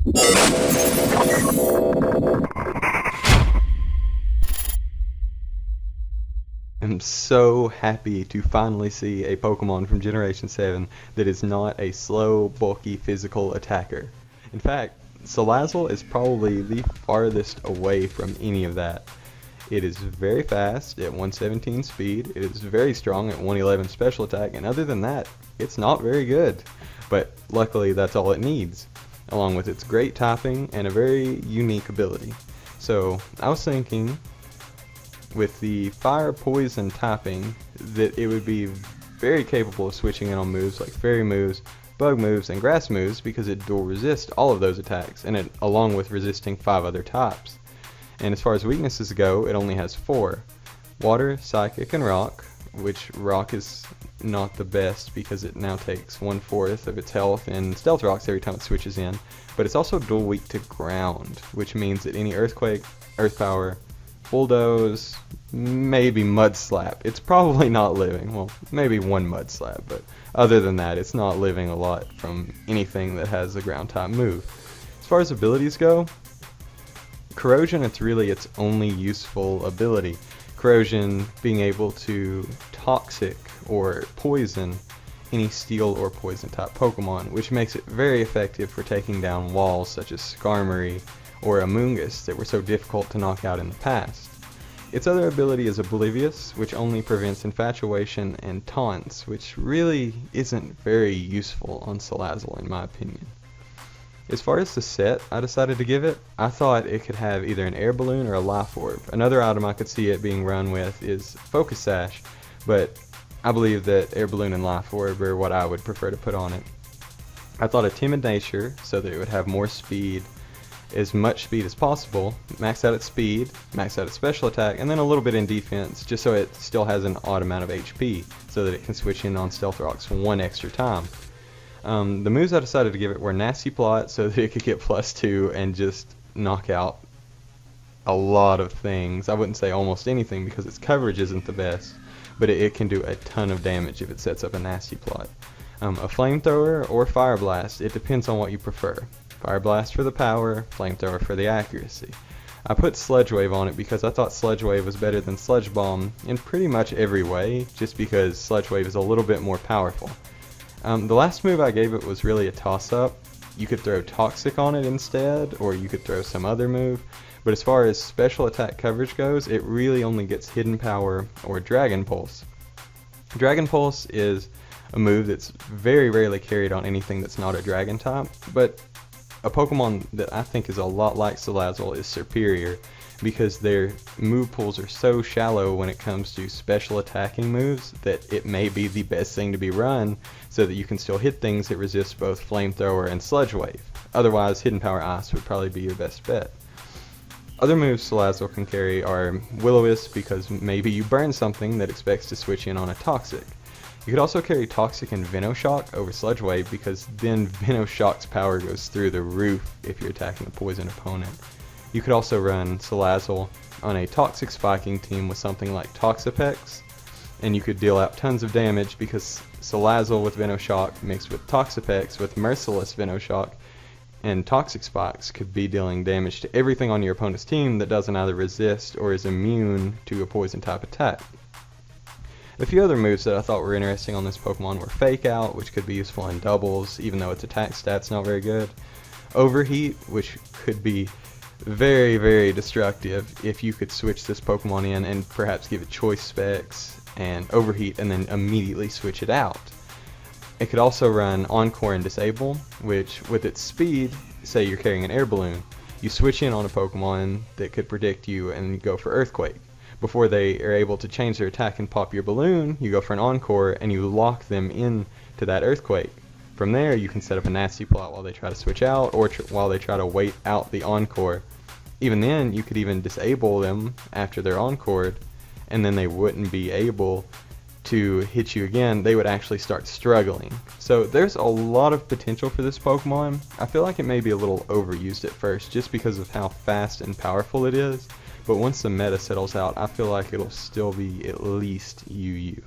I'm so happy to finally see a Pokemon from Generation 7 that is not a slow, bulky, physical attacker. In fact, Salazzle is probably the farthest away from any of that. It is very fast at 117 speed, it is very strong at 111 special attack, and other than that, it's not very good. But luckily that's all it needs, along with its great typing and a very unique ability. So I was thinking, with the fire poison typing, that it would be very capable of switching in on moves like fairy moves, bug moves, and grass moves, because it dual resists all of those attacks, and along with resisting 5 other types. And as far as weaknesses go, it only has 4. Water, Psychic, and Rock, which Rock is not the best because it now takes 1/4 of its health and Stealth Rocks every time it switches in, but it's also dual weak to Ground, which means that any Earthquake, Earth Power, Bulldoze, maybe Mud Slap. It's probably not living. Well, maybe one Mud Slap, but other than that, it's not living a lot from anything that has a ground type move. As far as abilities go, Corrosion, it's really its only useful ability. Corrosion being able to toxic or poison any steel or poison type Pokemon, which makes it very effective for taking down walls such as Skarmory or Amoonguss that were so difficult to knock out in the past. Its other ability is Oblivious, which only prevents Infatuation and Taunts, which really isn't very useful on Salazzle in my opinion. As far as the set I decided to give it, I thought it could have either an air balloon or a life orb. Another item I could see it being run with is Focus Sash, but I believe that air balloon and life orb are what I would prefer to put on it. I thought a timid nature, so that it would have more speed, as much speed as possible, max out its speed, max out its special attack, and then a little bit in defense, just so it still has an odd amount of HP, so that it can switch in on Stealth Rocks one extra time. The moves I decided to give it were Nastyplot, so that it could get +2 and just knock out a lot of things. I wouldn't say almost anything because its coverage isn't the best, but it can do a ton of damage if it sets up a Nastyplot. A Flamethrower or Fire Blast, it depends on what you prefer. Fire Blast for the power, Flamethrower for the accuracy. I put Sludge Wave on it because I thought Sludge Wave was better than Sludge Bomb in pretty much every way, just because Sludge Wave is a little bit more powerful. The last move I gave it was really a toss-up. You could throw Toxic on it instead, or you could throw some other move, but as far as special attack coverage goes, it really only gets Hidden Power or Dragon Pulse. Dragon Pulse is a move that's very rarely carried on anything that's not a Dragon type, but a Pokemon that I think is a lot like Salazzle is Superior, because their move pools are so shallow when it comes to special attacking moves that it may be the best thing to be run, so that you can still hit things that resist both Flamethrower and Sludge Wave. Otherwise, Hidden Power Ice would probably be your best bet. Other moves Salazzle can carry are Will-O-Wisp, because maybe you burn something that expects to switch in on a Toxic. You could also carry Toxic and Venoshock over Sludge Wave, because then Venoshock's power goes through the roof if you're attacking a poison opponent. You could also run Salazzle on a Toxic Spiking team with something like Toxapex, and you could deal out tons of damage because Salazzle with Venoshock mixed with Toxapex with Merciless Venoshock and Toxic Spikes could be dealing damage to everything on your opponent's team that doesn't either resist or is immune to a poison type attack. A few other moves that I thought were interesting on this Pokemon were Fake Out, which could be useful in doubles even though its attack stat's not very good. Overheat, which could be very, very destructive if you could switch this Pokemon in and perhaps give it choice specs and overheat and then immediately switch it out. It could also run Encore and Disable, which with its speed, say you're carrying an air balloon, you switch in on a Pokemon that could predict you and go for Earthquake. Before they are able to change their attack and pop your balloon, you go for an Encore and you lock them in to that Earthquake. From there, you can set up a Nastyplot while they try to switch out, or while they try to wait out the Encore. Even then, you could even disable them after they're Encored, and then they wouldn't be able to hit you again. They would actually start struggling. So there's a lot of potential for this Pokemon. I feel like it may be a little overused at first, just because of how fast and powerful it is, but once the meta settles out, I feel like it'll still be at least UU.